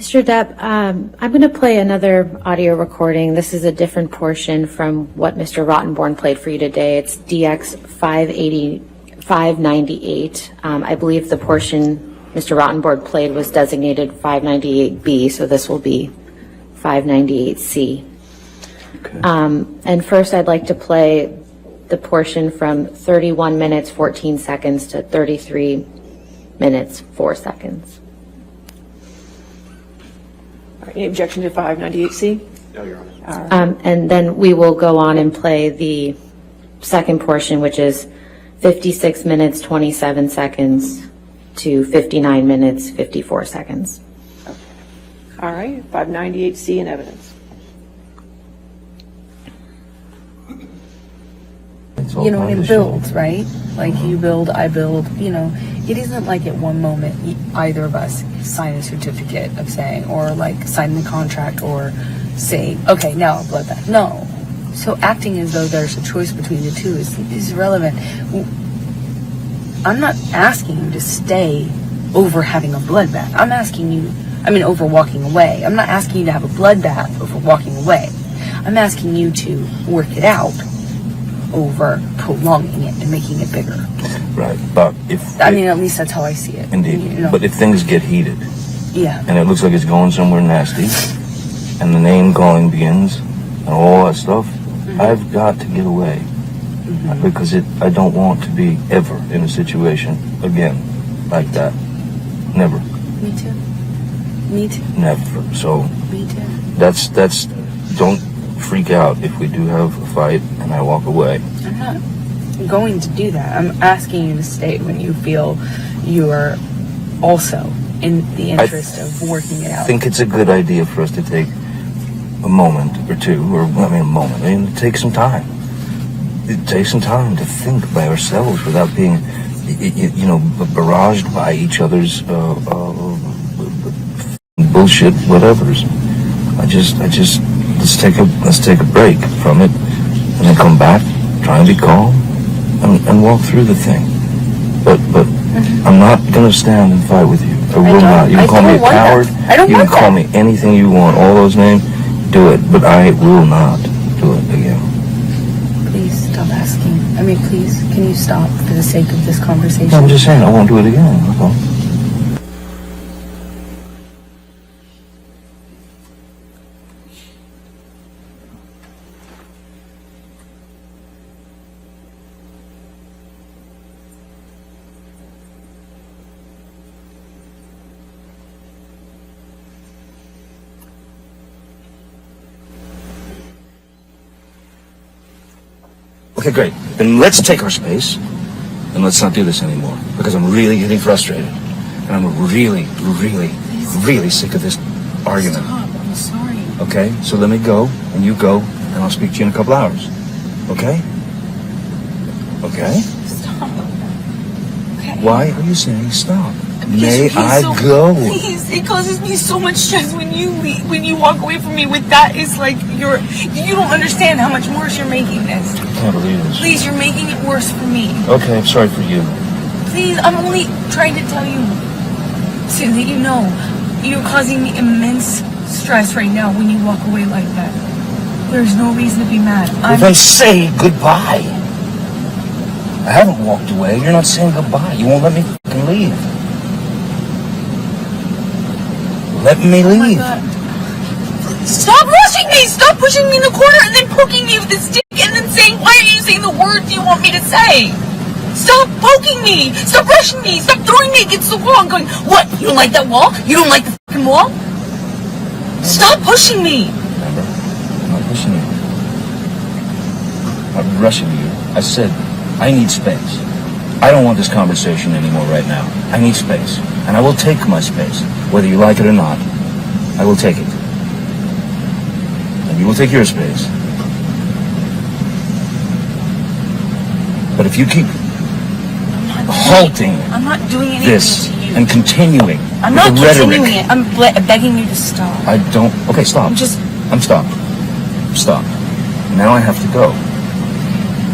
Mr. Depp, I'm going to play another audio recording. This is a different portion from what Mr. Rottenborn played for you today. It's DX 598. I believe the portion Mr. Rottenborn played was designated 598B, so this will be 598C. Okay. And first I'd like to play the portion from 31 minutes 14 seconds to 33 minutes 4 seconds. Any objection to 598C? No, Your Honor. And then we will go on and play the second portion, which is 56 minutes 27 seconds to 59 minutes 54 seconds. Okay. All right, 598C in evidence. You know, and it builds, right? Like you build, I build, you know. It isn't like at one moment either of us sign a certificate of saying, or like sign the contract or say, okay, now a bloodbath. No. So acting as though there's a choice between the two is irrelevant. I'm not asking you to stay over having a bloodbath. I'm asking you, over walking away. I'm not asking you to have a bloodbath over walking away. I'm asking you to work it out over prolonging it and making it bigger. Right, but if... at least that's how I see it. Indeed, you know? but if things get heated, yeah, and it looks like it's going somewhere nasty, and the name calling begins, and all that stuff, I've got to get away. Because I don't want to be ever in a situation again like that. Never. Me too. Me too. Never. So Me too. that's don't freak out if we do have a fight and I walk away. I'm not going to do that. I'm asking you to stay when you feel you are also in the interest of working it out. I think it's a good idea for us to take a moment or two, or a moment, take some time. Take some time to think by ourselves without being, barraged by each other's bullshit whatevers. Let's take a break from it, and then come back, try and be calm, and walk through the thing. But I'm not gonna stand and fight with you. I will not. You can call me a coward. You can call me anything you want. All those names, do it. But I will not do it again. Please stop asking. Please, can you stop for the sake of this conversation? I'm just saying I won't do it again. That's all. Okay, great. Then let's take our space, and let's not do this anymore. Because I'm really getting frustrated. And I'm really, really, really sick of this argument. Stop, I'm sorry. Okay? So let me go, and you go, and I'll speak to you in a couple hours. Okay? Okay? Stop. Okay. Why are you saying stop? May I go? Please, it causes me so much stress when you leave, when you walk away from me with that. It's like you don't understand how much worse you're making this. I can't believe this. Please, you're making it worse for me. Okay, I'm sorry for you. Please, I'm only trying to tell you so that you know you're causing me immense stress right now when you walk away like that. There's no reason to be mad. Well, then say goodbye. I haven't walked away. You're not saying goodbye. You won't let me fucking leave. Let me leave. Oh my God. Stop rushing me! Stop pushing me in the corner and then poking me with the stick and then saying, why are you saying the words you want me to say? Stop poking me! Stop rushing me! Stop throwing me against the wall and going, what? You don't like that wall? You don't like the fucking wall? Stop pushing me! Remember, I'm not pushing you. I'm rushing you. I said, I need space. I don't want this conversation anymore right now. I need space. And I will take my space. Whether you like it or not, I will take it. And you will take your space. But if you keep halting I'm not doing anything this to you. and continuing I'm with not the rhetoric, continuing it. I'm begging you to stop. I don't... Okay, stop. I'm stopped. Stop. Now I have to go.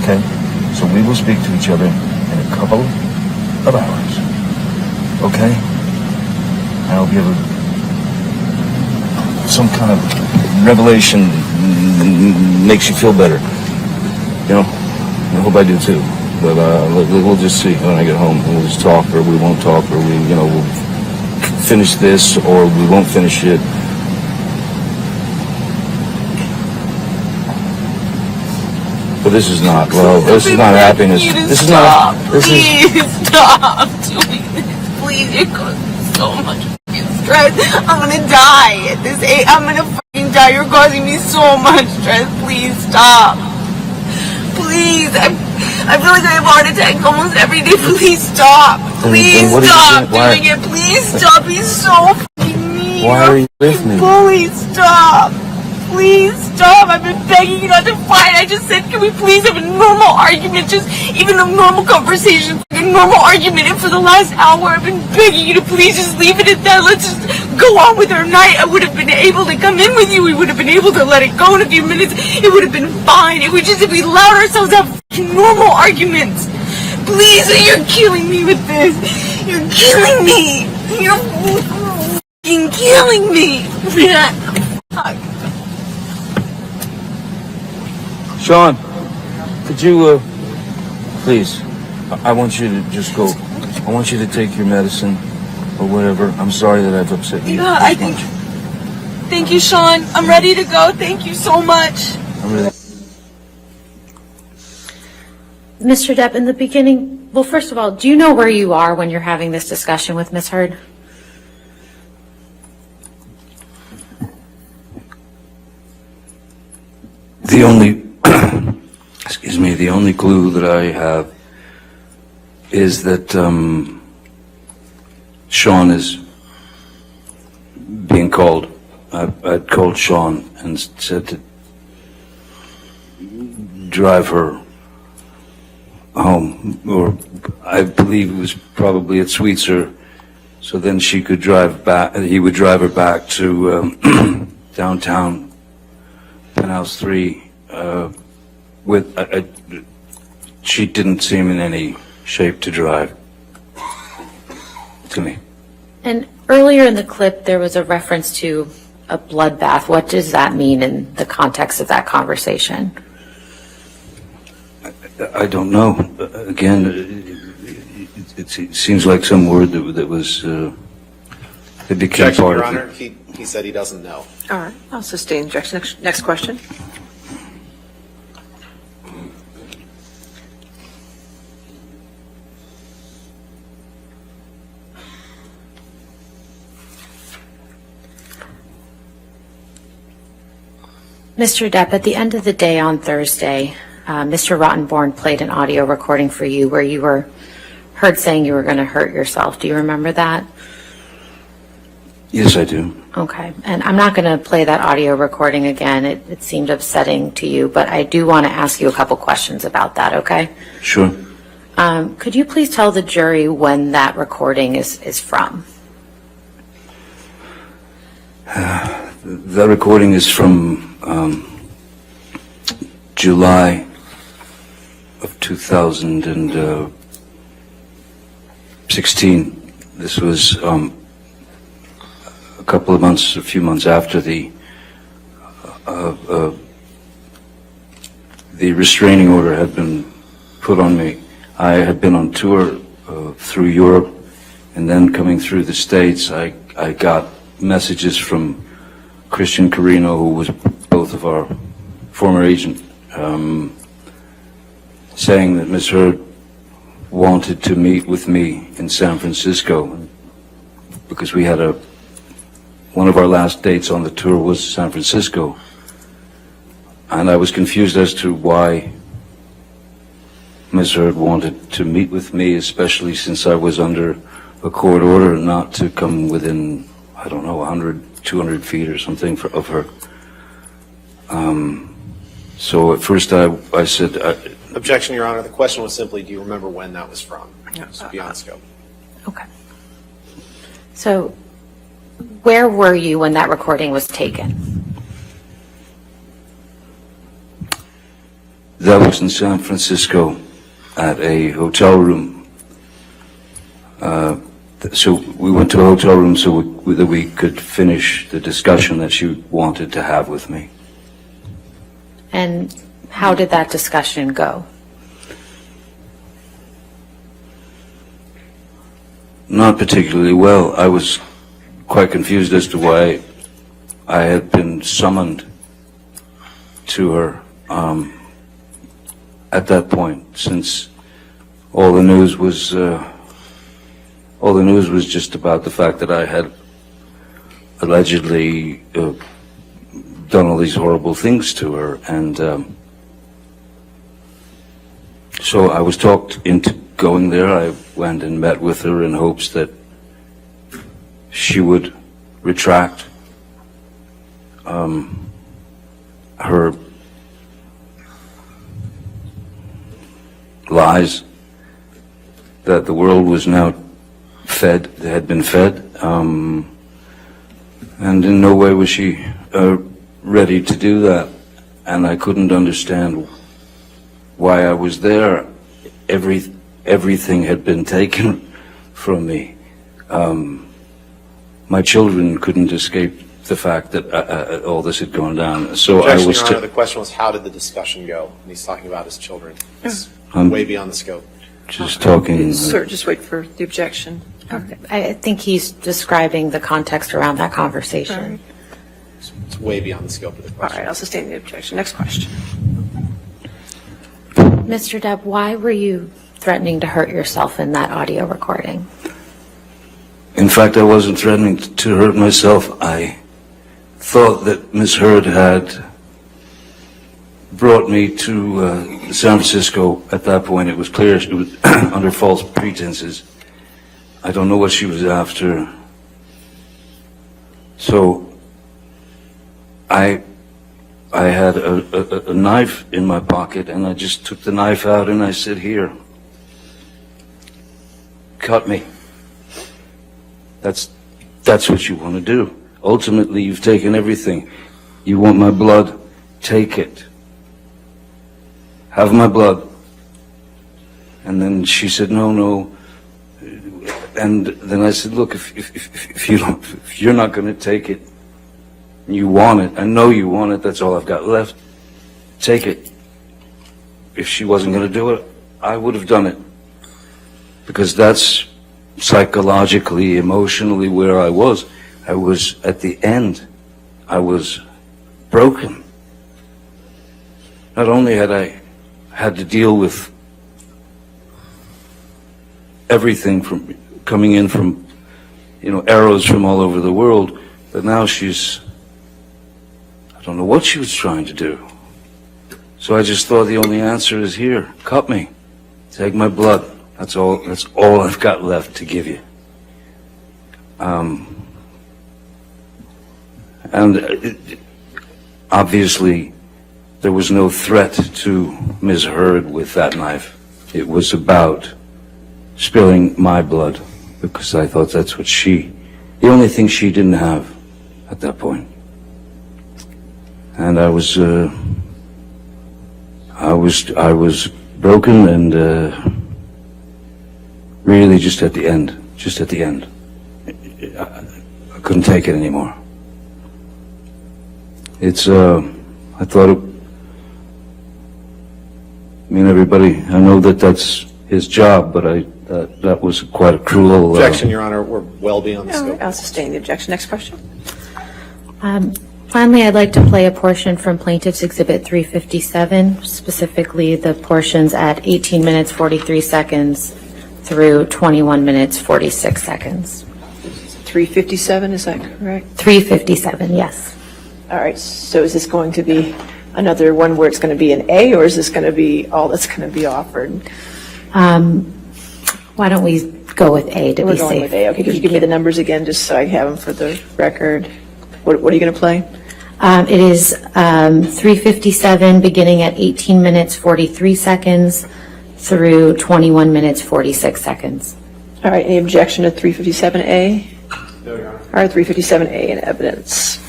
Okay? So we will speak to each other in a couple of hours. Okay? I hope you have a some kind of revelation makes you feel better. You know, I hope I do too. But we'll just see when I get home. We'll just talk, or we won't talk, or we'll finish this, or we won't finish it. But this is not, this is not happiness. This is not, Please stop doing this. Please, it causes so much stress. I'm gonna die at this age. I'm gonna fucking die. You're causing me so much stress. Please stop. Please, I feel like I have a heart attack almost every day. Please stop. Please stop doing it. Please stop. He's so fucking mean. Why are you with me? Please stop. Please stop. I've been begging you not to fight. I just said, can we please have a normal argument? Just even a normal conversation, a normal argument. And for the last hour, I've been begging you to please just leave it at that. Let's just go on with our night. I would have been able to come in with you. We would have been able to let it go in a few minutes. It would have been fine. It would just, if we allowed ourselves to have normal arguments. Please, you're killing me with this. You're killing me. You're fucking killing me. Fuck. Sean, could you, please, I want you to just go. I want you to take your medicine or whatever. I'm sorry that I've upset you. Yeah, I think. Thank you, Sean. I'm ready to go. Thank you so much. I'm really. Mr. Depp, in the beginning, well, first of all, do you know where you are when you're having this discussion with Ms. Heard? The only, excuse me, the only clue that I have is that Sean is being called. I'd called Sean and said to drive her home, or I believe it was probably at Sweetser, so then she could drive back, he would drive her back to downtown Penthouse 3 she didn't seem in any shape to drive to me. And earlier in the clip, there was a reference to a bloodbath. What does that mean in the context of that conversation? I don't know. Again, it seems like some word that was it became Objection, part Your of Honor. it. He said he doesn't know. All right, I'll sustain objection. Next question. Mr. Depp, at the end of the day on Thursday, Mr. Rottenborn played an audio recording for you where you were heard saying you were going to hurt yourself. Do you remember that? Yes, I do. Okay. And I'm not going to play that audio recording again. It seemed upsetting to you, but I do want to ask you a couple questions about that, okay? Sure. Could you please tell the jury when that recording is from? That recording is from July of 2016. This was a few months after the restraining order had been put on me. I had been on tour through Europe, and then coming through the States, I got messages from Christian Carino, who was both of our former agent, saying that Ms. Heard wanted to meet with me in San Francisco because we had one of our last dates on the tour was San Francisco, and I was confused as to why Ms. Heard wanted to meet with me, especially since I was under a court order not to come within, I don't know, 100, 200 feet or something of her. So at first I said... Objection, Your Honor. The question was simply, do you remember when that was from? It's beyond scope. Okay. So where were you when that recording was taken? That was in San Francisco at a hotel room So we went to a hotel room so that we could finish the discussion that she wanted to have with me. And how did that discussion go? Not particularly well. I was quite confused as to why I had been summoned to her at that point, since all the news was just about the fact that I had allegedly done all these horrible things to her, and so I was talked into going there. I went and met with her in hopes that she would retract her lies that the world was now had been fed, and in no way was she ready to do that, and I couldn't understand why I was there. Everything had been taken from me. My children couldn't escape the fact that all this had gone down. So Objection, I was. Your Honor, the question was, how did the discussion go? And he's talking about his children. It's way beyond the scope. Just talking. Sir, just wait for the objection. I think he's describing the context around that conversation. It's way beyond the scope of the All question. right, I'll sustain the objection. Next question. Mr. Depp, why were you threatening to hurt yourself in that audio recording? In fact, I wasn't threatening to hurt myself. I thought that Miss Hurd had brought me to San Francisco. At that point, it was clear she was under false pretenses. I don't know what she was after. So I had a knife in my pocket, and I just took the knife out and I said, "Here, cut me. That's what you want to do. Ultimately, you've taken everything. You want my blood? Take it. Have my blood." And then she said, "No." And then I said, "Look, if you're not going to take it, you want it. I know you want it. That's all I've got left. Take it." If she wasn't going to do it, I would have done it, because that's psychologically, emotionally where I was. I was at the end. I was broken. Not only had I had to deal with everything from coming in from, arrows from all over the world, but now I don't know what she was trying to do. So I just thought the only answer is, here, cut me. Take my blood. That's all I've got left to give you. Obviously, there was no threat to Ms. Hurd with that knife. It was about spilling my blood, because I thought that's what the only thing she didn't have at that point. And I was broken, and really just at the end. I couldn't take it anymore. I thought everybody, I know that that's his job, but that was quite a cruel. Objection, Your Honor. We're well beyond the All right, scope. I'll sustain the objection. Next question. Finally, I'd like to play a portion from Plaintiff's Exhibit 357, specifically the portions at 18 minutes 43 seconds through 21 minutes 46 seconds. 357, is that correct? 357, yes. All right, so is this going to be another one where it's going to be an A, or is this going to be all that's going to be offered? Why don't we go with A to We're be going safe? with A. Okay, could you give me the numbers again, just so I have them for the record? What are you going to play? It is 357, beginning at 18 minutes 43 seconds through 21 minutes 46 seconds. All right, any objection to 357A? No, Your Honor. All right, 357A in evidence.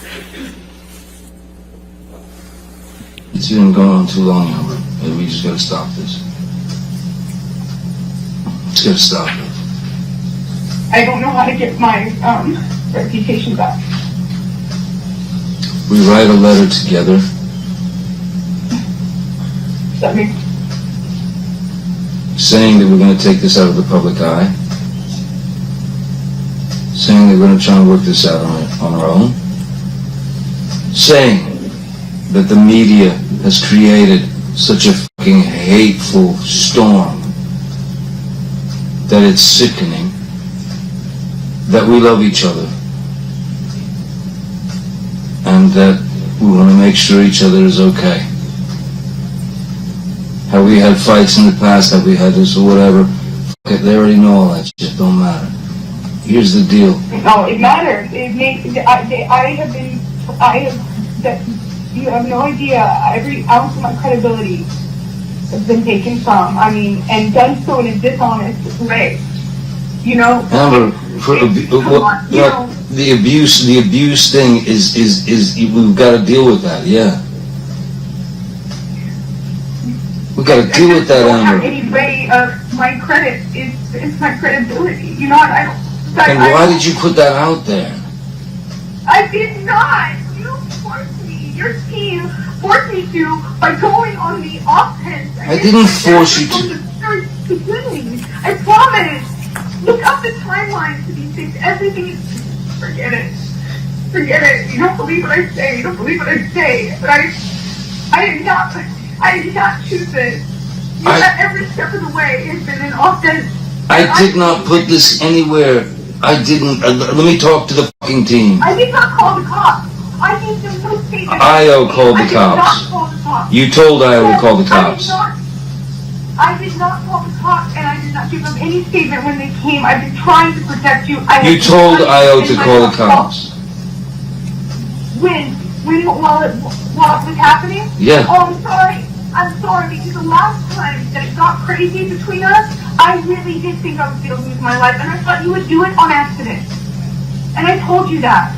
It's been going on too long now. We just gotta stop this. Just gotta stop it. I don't know how to get my reputation back. We write a letter together. That means Saying that we're going to take this out of the public eye, saying that we're going to try and work this out on our own, saying that the media has created such a fucking hateful storm that it's sickening, that we love each other, and that we want to make sure each other is okay. Have we had fights in the past? Have we had this or whatever? Fuck it, they already know all that shit. Don't matter. Here's the deal. no, it matters. It makes. That you have no idea. Every ounce of my credibility has been taken from. I mean, and done so in a dishonest way. You know. Amber, the abuse thing is we've got to deal with that. Yeah. We got to deal with that, Amber. Any way my credit is my credibility. You know, I don't. And why did you put that out there? I did not. You forced me. Your team forced me to by going on the offense. I didn't force you to. I promise. Look up the timeline to these things. Everything is. Forget it. Forget it. You don't believe what I say. You don't believe what I say. But I did not. I did not choose this. Every step of the way has been an offense. I did not put this anywhere. I didn't. Let me talk to the fucking team. I did not call the cops. I gave them no statement. IO called the I did cops. not call the cops. You told IO to call the cops. I did not call the cops, and I did not give them any statement when they came. I've been trying to protect you. You told IO to call the cops. When while it was happening? Yeah. Oh, I'm sorry. I'm sorry, because the last time that it got crazy between us, I really did think I was going to lose my life, and I thought you would do it on accident. And I told you that.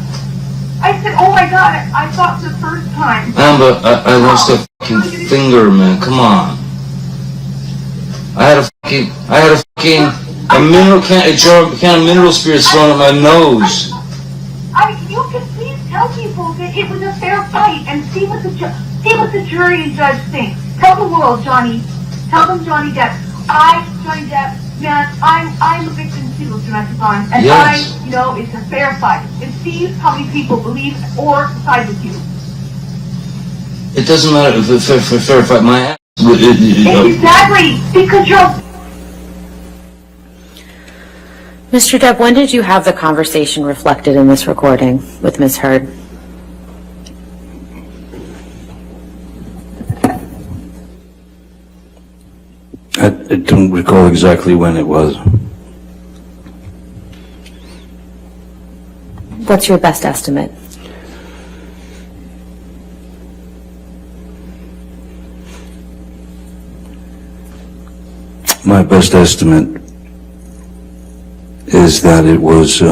I said, oh my God, I thought the first time. Amber, I lost a fucking finger, man. Come on. I had a mineral can of mineral spirits thrown at my nose. You can please tell people that it was a fair fight and see what the jury and judge think. Tell the world, Johnny. Tell them Johnny Depp. Johnny Depp, man, I'm a victim too of domestic violence, and yes. I know it's a fair fight. And see how many people believe or side with you. It doesn't matter if it's a fair fight. My ass. Exactly, because you're. Mr. Depp, when did you have the conversation reflected in this recording with Ms. Heard? I don't recall exactly when it was. What's your best estimate? My best estimate is that it was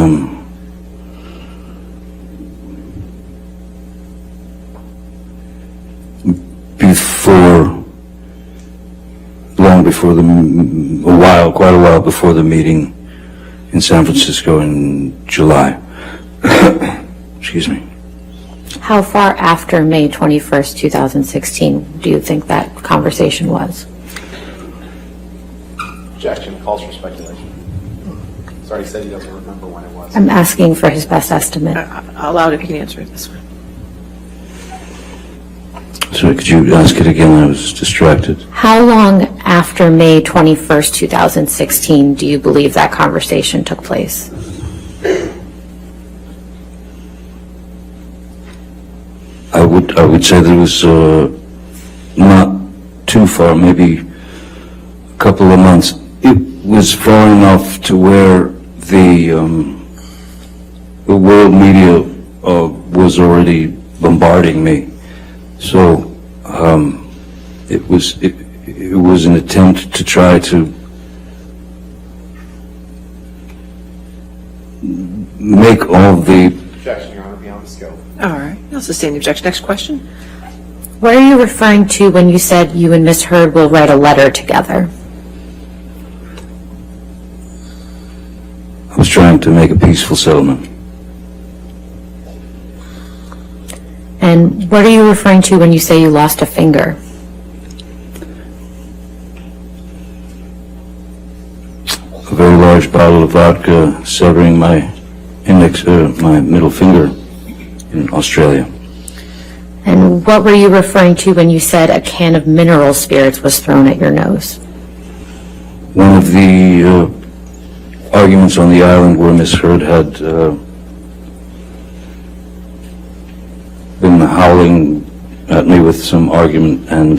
quite a while before the meeting in San Francisco in July. Excuse me. How far after May 21st, 2016 do you think that conversation was? Objection, calls for speculation. He's already said he doesn't remember when it was. I'm asking for his best estimate. Allowed if you can answer it this way. Sorry, could you ask it again? I was distracted. How long after May 21st, 2016 do you believe that conversation took place? I would say that it was not too far, maybe a couple of months. It was far enough to where the world media was already bombarding me. So it was an attempt to try to make all the. Objection, Your Honor, beyond the scope. All right, I'll sustain the objection. Next question. What are you referring to when you said you and Ms. Heard will write a letter together? was trying to make a peaceful settlement. And what are you referring to when you say you lost a finger? A very large bottle of vodka severing my my middle finger in Australia. And what were you referring to when you said a can of mineral spirits was thrown at your nose? One of the arguments on the island where Miss Heard had been howling at me with some argument, and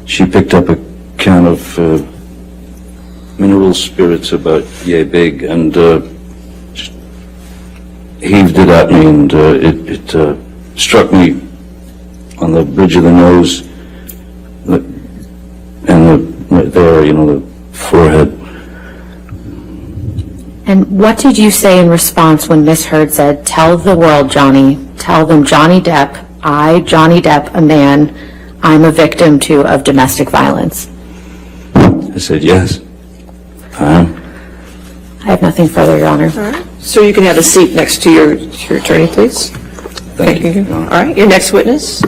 she picked up a can of mineral spirits about yay big and just heaved it at me, and it struck me on the bridge of the nose and right there, you know, the forehead. And what did you say in response when Miss Heard said, "Tell the world, Johnny, tell them Johnny Depp, I, Johnny Depp, a man, I'm a victim too of domestic violence"? I said, yes, I am. I have nothing further, Your Honor. All right. So you can have a seat next to your attorney, please. Thank you. All right, your next witness.